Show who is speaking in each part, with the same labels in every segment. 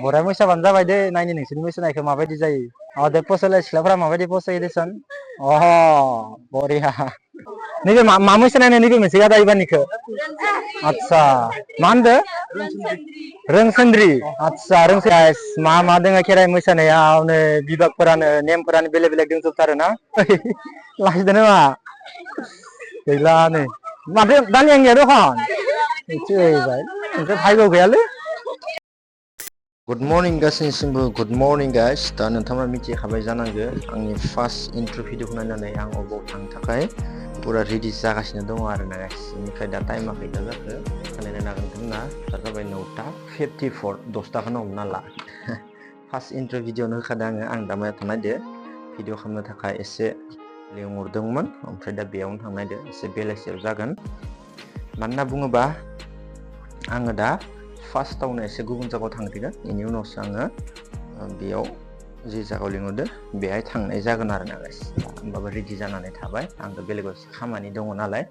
Speaker 1: बराय मोसाबानो जाबाय दे नायनि नोंसोरनि मोसानायखौ माबायदि जायो दे पसायलाय सिख्लाफोरा माबायदि पसायो देसन बरिया नैबे मा मोसानाय नैबे मोनसे गादा इबारनिखौ आच्छा मा होनदो रोंसोन्द्रि आच्छा मा मा दोङो खेराइ मोसानायाव नै बिभागफोरानो नेमफोरानो बेलेग बेलेग दंजोबथारो ना लाजिदों नामा गैला नै माथो दानि आंनिया दखान ओमफ्राय भाइबो गैयालै गुड मर्निं गासैनिसिमबो गुड मर्निं गाइस दा नोंथाङा मिथिखाबाय जानांगौ आंनि फार्स्ट इन्ट्र भिडिअखौ नायनानै आं अबाव थांनो थाखाय पुरा रेडि जागासिनो दङ आरोना गाइस बेनिफ्राय दा टाइमा खैथा जाखो नायनो नागोन होनना दा जाबाय 9:54 10थाखौनो हमना ला फार्स्ट इन्ट्र भिडिअनो होखादों आं दा मायाव थांनायदो भिडिअ खालामनो थाखाय एसे लिंहरदोंमोन ओमफ्राय दा बेयावनो थांनायदो एसे बेलासियाव जागोन मानोना बुङोबा आङो दा फार्स्टआवनो एसे गुबुन जायगायाव थांगोन बेनि उनावसो आङो बेयाव जि जायगायाव लिंहरदो बेहाय थांनाय जागोन आरोना गाइस होमबाबो रेडि जानानै थाबाय आंथ' बेलेगाव खामानि दङ नालाय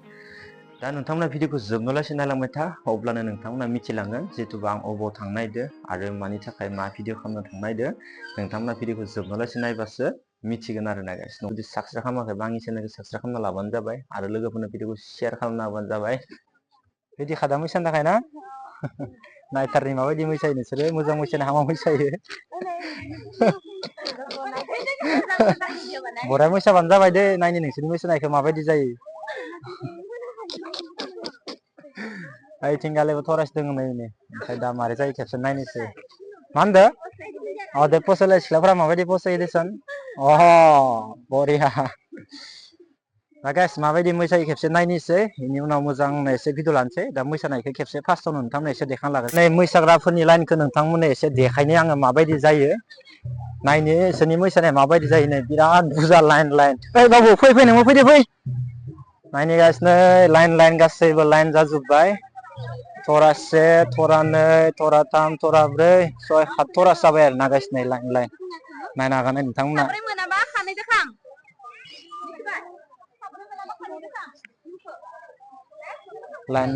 Speaker 1: दा नोंथांमोना भिडिअखौ जोबनोलासे नायलांबाय था अब्लानो नोंथांमोना मिथिलांगोन जिहेतुबा आं अबाव थांनायदो आरो मानि थाखाय मा भिडिअ खालामनो थांनायदो नोंथांमोना भिडिअखौ जोबनोलासे नायबासो मिथिगोन आरोना गाइस जुदि साबसक्राइब खालामाखैबा आंनि चेनेलखौ साबसक्राइब खालामना लाबानो जाबाय आरो लोगोफोरनो भिडिअखौ शेयार खालामना होबानो जाबाय रेडि खादा मोसानो थाखाय ना नायथारनि माबायदि मोसायो नोंसोरो मोजां मोसायो हामा मोसायो बराय मोसाबानो जाबाय दे नायनि नोंसोरनि मोसानायखौ माबायदि जायो ओइथिंगालैबो थरायसो दङ नै ओमफ्राय दा मारै जायो खेबसे नायनोसै मा होनदो दे पसायलाय सिख्लाफोरा माबायदि पसायो देसन बरिया दा गाइस माबायदि मोसायो खेबसे नायनोसै बेनि उनाव मोजां एसे भिडिअ लानोसै दा मोसानायखौ खेबसे फार्स्टआव नोंथांमोना एसे देखायना लागोन नै मोसाग्राफोरनि लाइनखौ नोंथांमोननो एसे देखायनो आङो माबायदि जायो नायनो इसोरनि मोसानाया माबायदि जायो नै बिराद बुरजा लाइन ओइ बाबु फै नोंबो फैदो फै नायनि गाइस नै लाइन गासैबो लाइन जाजोब्बाय थरासे थरानै थराथाम थराब्रै 6 7 थरासो जाबाय आरो ना गाइस नै लाइन नायनो हागोन नोंथांमोना लाइन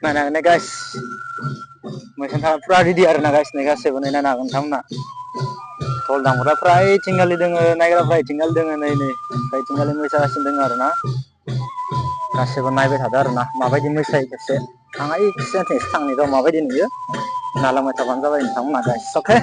Speaker 1: नायनो हागोन गाइस मोसानो पुरा रेडि आरोना गाइस नै गासैबो नायनो हागोन नोंथांमोना धल दामग्राफ्रा ओइथिंगालि दोङो नायग्राफ्रा ओइथिंगालि दोङो नै ओइथिंगालि मोसागासिनो दोङो आरोना गासैबो नायबाय थादो आरोना माबायदि मोसायो खेबसे आं एसे थांनि र' माबायदि नुयो नायलांबाय थाबानो जाबाय नोंथांमोना गाइस अके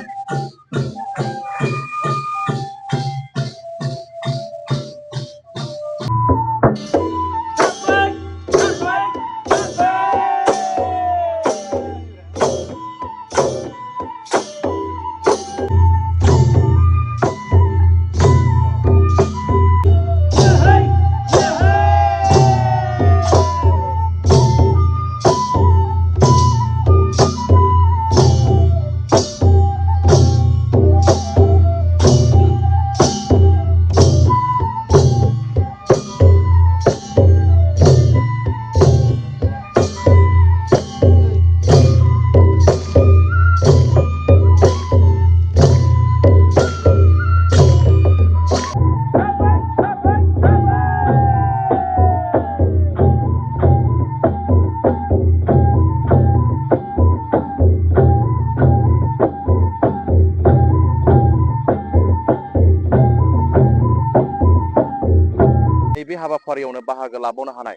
Speaker 2: बे हाबाफारियावनो बाहागो लाबावनो हानाय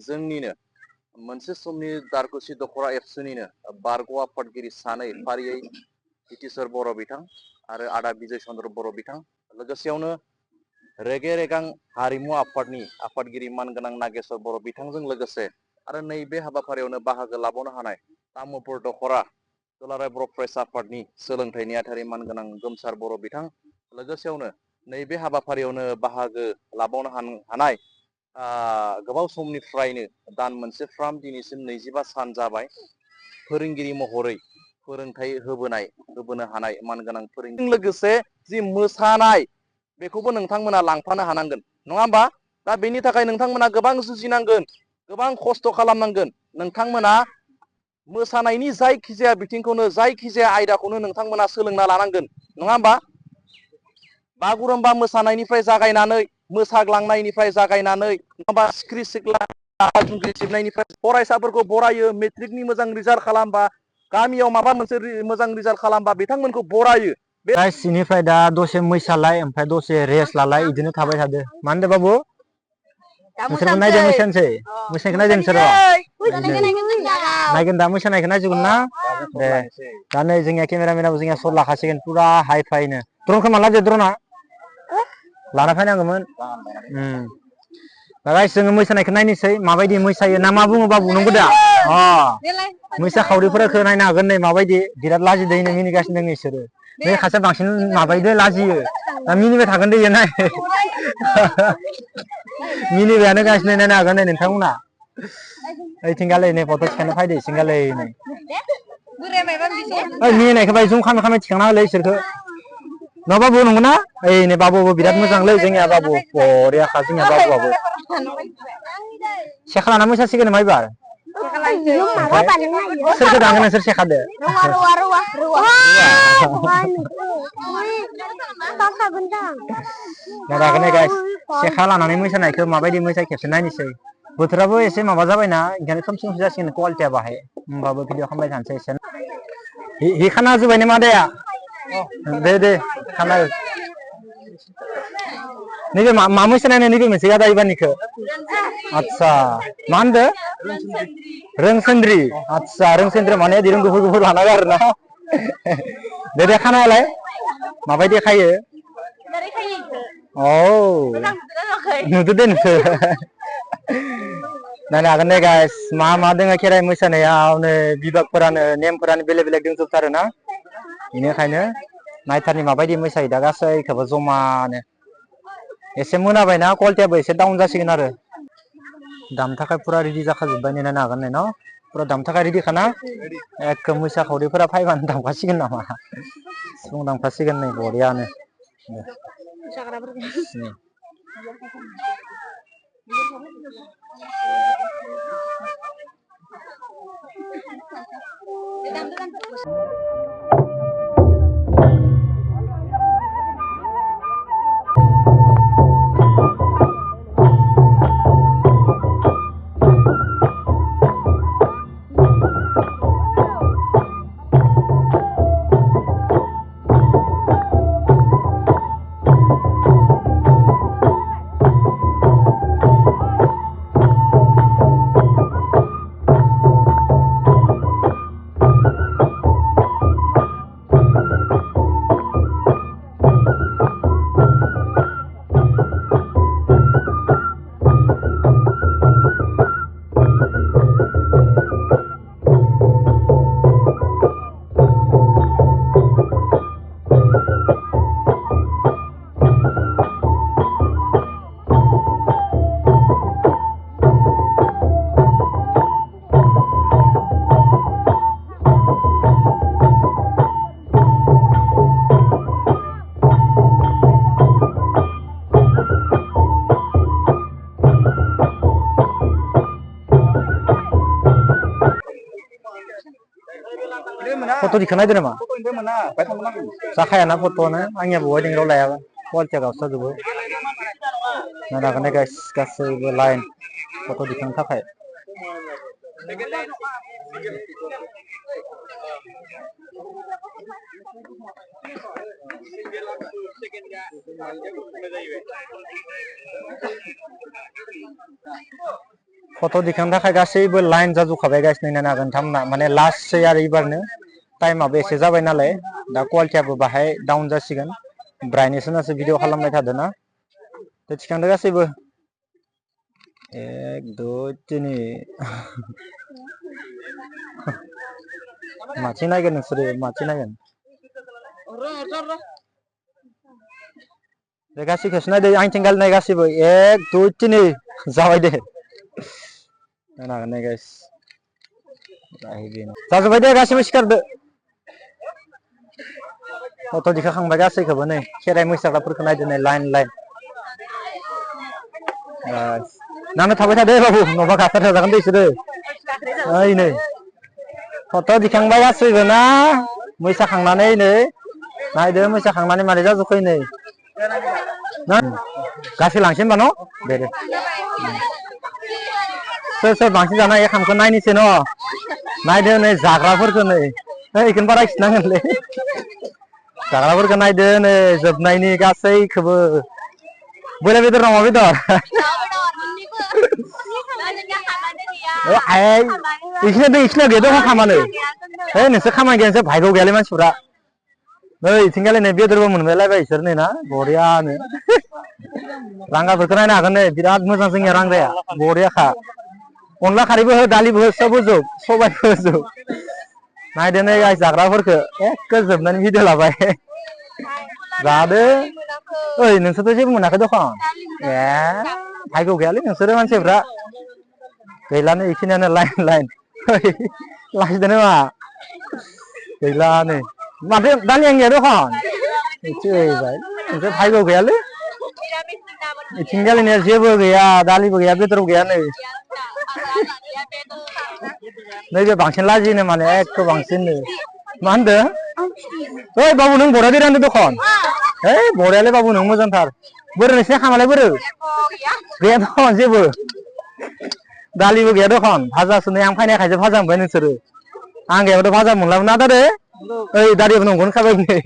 Speaker 2: जोंनिनो मोनसे समनि दारकुसि दख'रा एबसुनिनो बारग' आफादगिरि सानै फारियै हितेश्वर बर' बिथां आरो आदा बिजय चन्द्र बर' बिथां लोगोसेयावनो रेगे रेगां हारिमु आफादनि आफादगिरि मानगोनां नागेश्वर बर' बिथांजों लोगोसे आरो नैबे हाबाफारियावनो बाहागो लाबावनो हानाय तामुलपुर दख'रा दुलाराय बर' फरायसा आफादनि सोलोंथाइ नेहाथारि मानगोनां गोमसार बर' बिथां लोगोसेयावनो नैबे हाबाफारियावनो बाहागो लाबावनो हानाय गोबाव समनिफ्रायनो दान मोनसेफ्राम दिनैसिम 25 सान जाबाय फोरोंगिरि महरै फोरोंथाइ होबोनो हानाय मानगोनां फोरोंगिरि लोगोसे जि मोसानाय बेखौबो नोंथांमोना लांफानो हानांगोन नङा होमबा दा बेनि थाखाय नोंथांमोना गोबां जुजिनांगोन गोबां खस्थ' खालामनांगोन नोंथांमोना मोसानायनि जायखिजाया बिथिंखौनो जायखिजाया आयदाखौनो नोंथांमोना सोलोंना लानांगोन नङा होमबा बागुरुम्बा मोसानायनिफ्राय जागायनानै मोसाग्लांनायनिफ्राय जागायनानै नङाबा सिख्रि सिख्ला जुंग्रि सिबनायनिफ्राय फरायसाफोरखौ बरायो मेट्रिकनि मोजां रिजाल्ट खालामबा गामियाव माबा मोनसे मोजां रिजाल्ट खालामबा बिथांमोनखौ बरायो
Speaker 1: गाइस इनिफ्राय दा दसे मोसालाय ओमफ्राय दसे रेस्ट लालाय इदिनो थाबाय थादो मा होनदो बाबु नोंसोरबो नायदो मोसानोसै मोसानायखौ नायदो नोंसोरो नायगोन दा मोसानायखौ नायजोबगोन ना दे दा नै जोंनिया केमेरामेनाबो जोंनिया सर्ट लाखासिगोन पुरा हाइ फाइनो ड्रनखौ माला लाबोदो ड्रना लाना फैनांगौमोन दा गाइस जोङो मोसानायखौ नायनोसै माबायदि मोसायो ना मा बुङो बाबु नंगौ दा मोसाखावरिफोरखौ नायनो हागोन नै माबायदि बिराद लाजिदों मिनिगासिनो दङ इसोरो बे खासे बांसिन माबायदो लाजियो दा मिनिबाय थागोन दे नाय मिनिबायानो गासिनो नायनो हागोन नै नोंथांमोना ओइथिंगालै नै फट' थिखांनो फैदो इथिंगालै नै मिनिनायखौ बाय जुम खालामै खालामै थिखांना होलै इसोरखौ ना बाबु नंगौना ओइ नै बाबुबो बिराद मोजांलै जोंनिया बाबु बरियाखा जोंनिया बाबुआबो सेखा लाना मोसासिगोन नामा एबार सोरखौ दाङो नोंसोर सेखादो नायनो गाइस सेखा लानानै मोसानायखौ माबायदि मोसायो खेबसे नायनोसै बोथोराबो एसे माबा जाबायना ओंखायनो खोमसि खोमसि जासिगोन क्वालिटिया बाहाय होमबाबो भिडिअ खालामबाय थानोसै एसे हि खाना होजोबबाय नामा आदाया दे खाना हो नैबे मा मोसानाय नैबे मोनसे आदा एबारनिखौ आतसा मा होनदो रोनसोन्द्रि आतसा रोनसोन्द्रि माने दिरुं गुफुर गुफुर लानांगौ आरोना दे खाना होलाय माबायदि खायो नुदो दे नोंखौ नायनो हागोन दे गाइस मा मा दोङो खेराइ मोसानायाव नै बिभागफोरानो नेमफोरानो बेलेग बेलेग दंजोबथारो ना बेनिखायनो नायथारनि माबायदि मोसायो दा गासैखौबो जमानो एसे मोनाबायना क्वालिटियाबो एसे डाउन जासिगोन आरो दामनो थाखाय फुरा रेडि जाखाजोब्बाय नायनो हागोन नै न फुरा दामनो थाखाय रेडिखाना एखे मोसाखावरिफोरा फैबानो दामखासिगोन नामा सिफुं दामखासिगोन नै बरियानो फट' दिखांनायदो नामा जाखायाना फट'आनो आंनिया बहाय देंग्राव लायाबा क्वालिटिया गावस्राजोबो नायनो हागोन दे गाइस गासैबो लाइन फट' दिखांनो थाखाय फट' दिखांनो थाखाय गासैबो लाइन जाजोबखाबाय गाइस नायनो हागोन नोंथांमोना माने लास्टसै आरो एबारनो टाइमाबो एसे जाबाय नालाय दा क्वालिटियाबो बाहाय डाउन जासिगोन ब्राइटनेस होनासो भिडिअ खालामबाय थादों ना थिखांदो गासैबो एक दुइ तिनि माथिं नायगोन नोंसोरो माथिं नायगोन बे गासैखौसो नायदो आंथिं नाय गासैबो एक दुइ तिनि जाबाय दे नायनो हागोन दे गाइस जाजोब्बाय दे गासैबो सिखारदो फट' दिखांबाय गासैखौबो नै खेराइ मोसाग्राफोरखौ नायदो नै लाइन लाइन नांनो थाबाय थादो बाबु नङाबा गाबथार जागोन दे इसोरो ओइ नै फट' दिखांबाय गासैबो ना मोसाखांनानै नै नायदो मोसाखांनानै मारै जाजोबखो नै ना गासै लांसै होनबा न' दे सोर सोर बांसिन जानो हायो खामखौ नायनोसै न' नायदो नै जाग्राफोरखौ नै बेखौनो बारा खिनांगोनलै जाग्राफोरखौ नायदो नै जोबनायनि गासैखौबो बोराय बेदर ना अमा बेदर इखिनियाव गैया दङ खामानो नोंसोर खामानि गैया नोंसोर भाइगआव गैयालै मानसिफ्रा नै इथिंगालि नै बेदरबो मोनबायलायबाय इसोर नै ना बरियानो रांगाफोरखौ नायनो हागोन नै बिराद मोजां जोंनिया रांगाया बरियाखा अनला खारैबो हो दालिबो हो सब होजोब सबायबो होजोब नायदो नै जाग्राफोरखौ एखे जोबनानै भिडिअ लाबाय जादो ओइ नोंसोरथ' जेबो मोनाखै दखन भाइगआव गैयालै नोंसोरो मानसिफ्रा गैलानो इखिनियानो लाइन लाइन लाजिदों मा गैलानो माथो दालियानो गैया दखन नोंसोर भाइगआव गैयालै इथिंगालिनिया जेबो गैया दालिबो गैया बेदरबो गैया नै नैबे बांसिन लाजिनो माने एखे बांसिननो मा होनदों ओइ बाबु नों बरा बेरायनो दखन ओइ बरायालाय बाबु नों मोजांथार बोरो नोंसिना खामालाय बोरो गैया दखन जेबो दालिबो गैया दखन भाजासो नै आं फैनायखायसो भाजा मोनबाय नोंसोरो आं गैयाबाथ' भाजा मोनलामोन ना दादो ओइ दादिबो नंगौ होनखाबाय नै